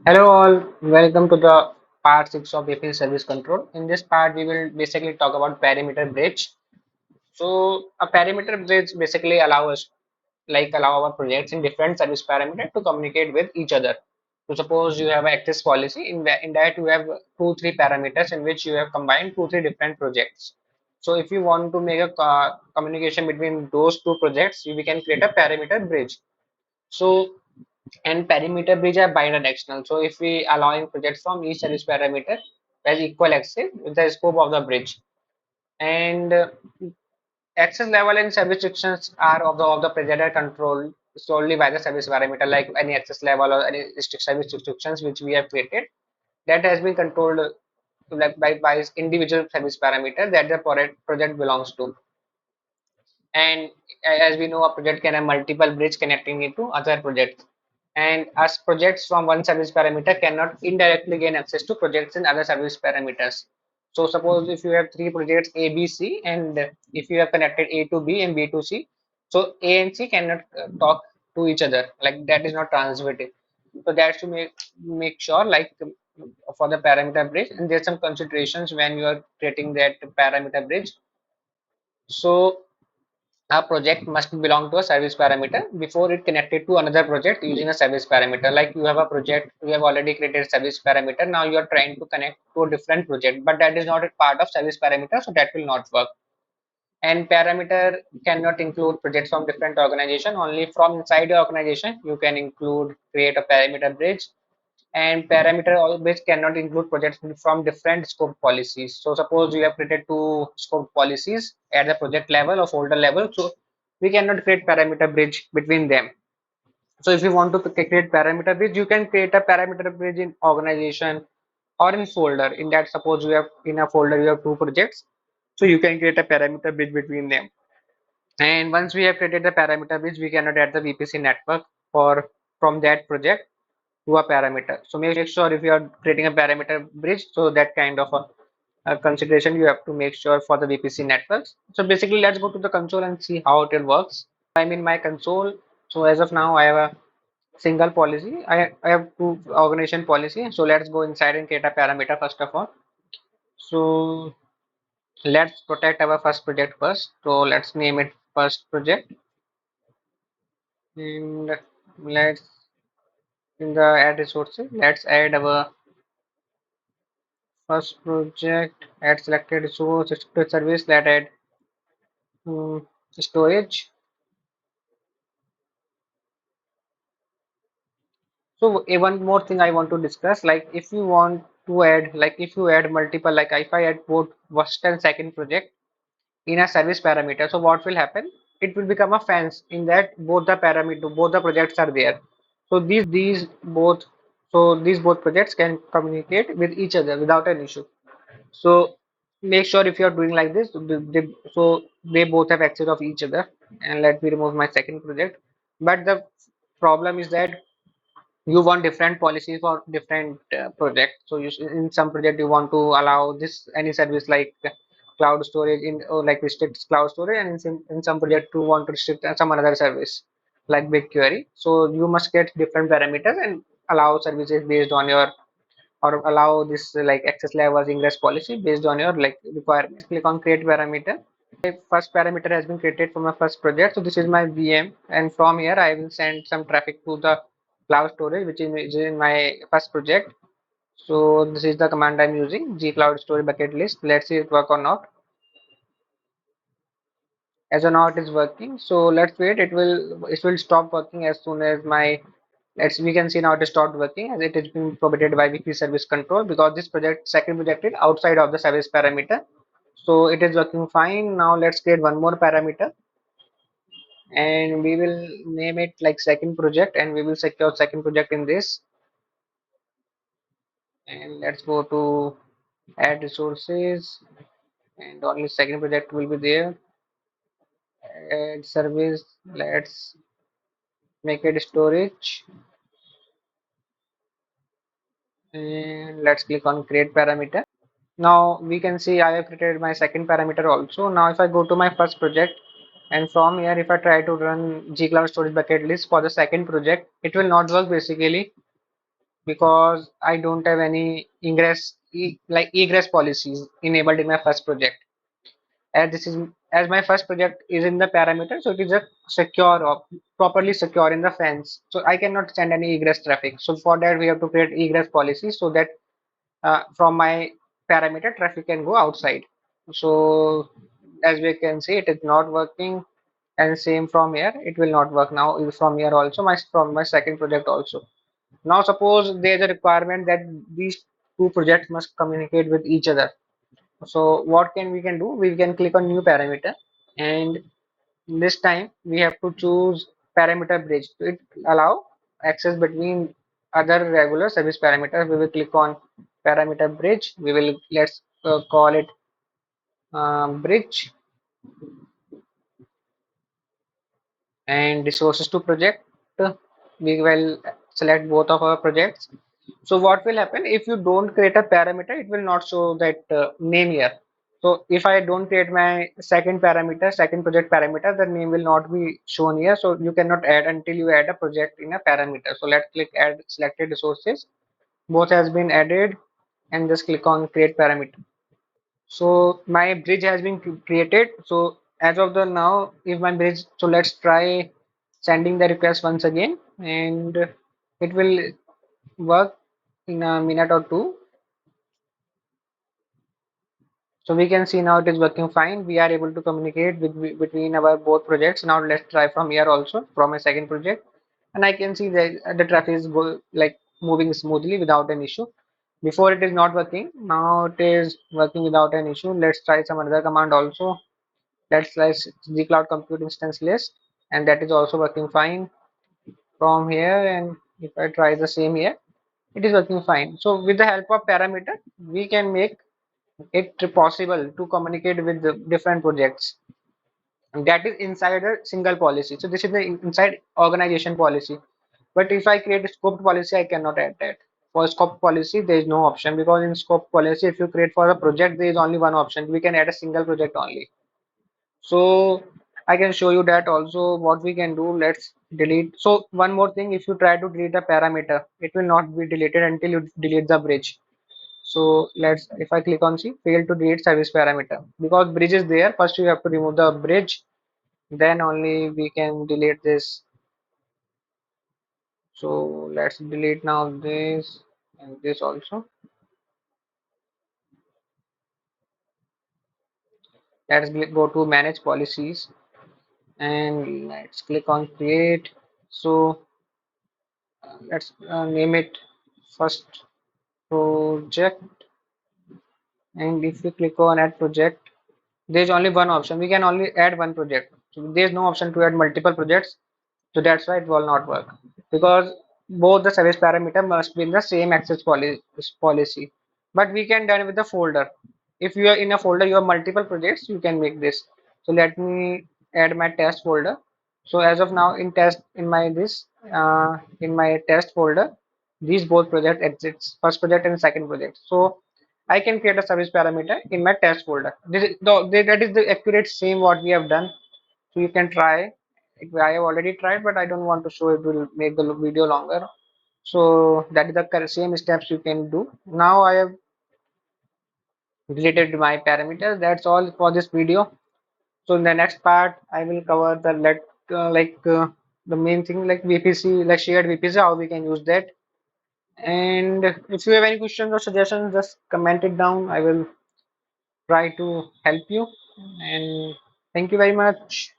Hello all, welcome to the part 6 of VPC Service Control. In this part, we will basically talk about perimeter bridge. So a perimeter bridge basically allow our projects in different service parameter to communicate with each other. So suppose you have an access policy, in that you have two, three parameters in which you have combined two, three different projects. So if you want to make a communication between those two projects, we can create a perimeter bridge. So and perimeter bridge are bidirectional. So if we allowing projects from each service parameter has equal access with the scope of the bridge. And access level and service restrictions are of the project are controlled solely by the service parameter, like any access level or any service restrictions which we have created that has been controlled like by individual service parameter that the project belongs to. And as we know, a project can have multiple bridge connecting it to other projects, and as projects from one service parameter cannot indirectly gain access to projects in other service parameters. So suppose if you have three projects A, B, C, and if you have connected A to B and B to C, so A and C cannot talk to each other, like that is not transitive. So that's to make sure, like, for the parameter bridge, and there's some considerations when you are creating that parameter bridge. So a project must belong to a service parameter before it connected to another project using a service parameter. Like you have a project, you have already created service parameter. Now you are trying to connect to a different project, but that is not a part of service parameter, so that will not work. And parameter cannot include projects from different organization. Only from inside your organization you can include create a parameter bridge. And parameter always cannot include projects from different scope policies. So suppose you have created two scope policies at the project level or folder level, so we cannot create parameter bridge between them. So if you want to create parameter bridge, you can create a parameter bridge in organization or in folder. In that, suppose you have in a folder you have two projects, so you can create a parameter bridge between them. And once we have created the parameter bridge, we cannot add the VPC network for from that project to a parameter. So make sure if you are creating a parameter bridge, so that kind of a consideration you have to make sure for the VPC networks. So basically, let's go to the console and see how it works. I'm in my console. So as of now, I have a single policy. I have two organization policy. So let's go inside and create a parameter first of all. So let's protect our first project first. So let's name it first project, and let's in the add resources, let's add our first project, add selected resource, restricted service, that add storage. So one more thing I want to discuss, like if you want to add, like if you add multiple, like if I add both first and second project in a service parameter, so what will happen? It will become a fence in that both the projects are there. So these both projects can communicate with each other without an issue. So make sure if you're doing like this, so they both have access of each other. And let me remove my second project. But the problem is that you want different policies for different projects. So in some project you want to allow this any service like cloud storage in, or like restrict cloud storage, and in some project you want to restrict some another service like BigQuery. So you must get different parameters and allow services based on your, or allow this like access levels ingress policy based on your like requirements. Click on create parameter. My first parameter has been created for my first project, so this is my VM, and from here I will send some traffic to the cloud storage which is in my first project. So this is the command I'm using, g cloud storage bucket list. Let's see it work or not. As of now it is working, so let's wait. It will stop working as soon as my, as we can see now it is stopped working as it is being provided by VPC service control, because this project second project is outside of the service parameter. So it is working fine. Now let's create one more parameter, and we will name it like second project, and we will secure second project in this. And let's go to add resources, and only second project will be there. Add service, let's make it storage, and let's click on create parameter. Now we can see I have created my second parameter also. Now if I go to my first project, and from here if I try to run gcloud storage bucket list for the second project, it will not work basically, because I don't have any like egress policies enabled in my first project. As this is as my first project is in the parameter, so it is a secure or properly secure in the fence. So I cannot send any egress traffic. So for that we have to create egress policy so that from my parameter traffic can go outside. So as we can see, it is not working, and same from here, it will not work now from here also, my from my second project also. Now suppose there is a requirement that these two projects must communicate with each other. So what can we can do? We can click on new parameter, and this time we have to choose parameter bridge. So it allow access between other regular service parameters. We will click on parameter bridge. We will let's call it bridge, and resources to project. We will select both of our projects. So what will happen if you don't create a parameter? It will not show that name here. So if I don't create my second parameter, second project parameter, the name will not be shown here. So you cannot add until you add a project in a parameter. So let's click add selected resources. Both has been added, and just click on create parameter. So my bridge has been created. So as of the now, if my bridge, so let's try sending the request once again, and it will work in a minute or two. So we can see now it is working fine. We are able to communicate between our both projects. Now let's try from here also from a second project, and I can see that the traffic is like moving smoothly without an issue. Before it is not working. Now it is working without an issue. Let's try some other command also. Let's try the cloud compute instance list, and that is also working fine from here. And if I try the same here, it is working fine. So with the help of parameter, we can make it possible to communicate with the different projects, and that is inside a single policy. So this is the inside organization policy. But if I create a scoped policy, I cannot add that. For scope policy, there is no option, because in scope policy, if you create for a project, there is only one option. We can add a single project only. So I can show you that also what we can do. Let's delete. So one more thing, if you try to delete a parameter, it will not be deleted until you delete the bridge. So let's, if I click on see, fail to delete service parameter, because bridge is there. First you have to remove the bridge, then only we can delete this. So let's delete now this and this also. Let's go to manage policies, and let's click on create. So let's name it first project, and if we click on add project, there's only one option. We can only add one project. So there's no option to add multiple projects. So that's why it will not work, because both the service parameter must be in the same access policy. But we can done with the folder. If you are in a folder, you have multiple projects, you can make this. So let me add my test folder. So as of now, in test in my this in my test folder, these both project exists, first project and second project. So I can create a service parameter in my test folder. That is the accurate same what we have done. So you can try. I have already tried, but I don't want to show it. Will make the video longer. So that is the same steps you can do. Now I have deleted my parameters. That's all for this video. So in the next part, I will cover the the main thing like VPC, like shared VPC, how we can use that. And if you have any questions or suggestions, just comment it down. I will try to help you. And thank you very much.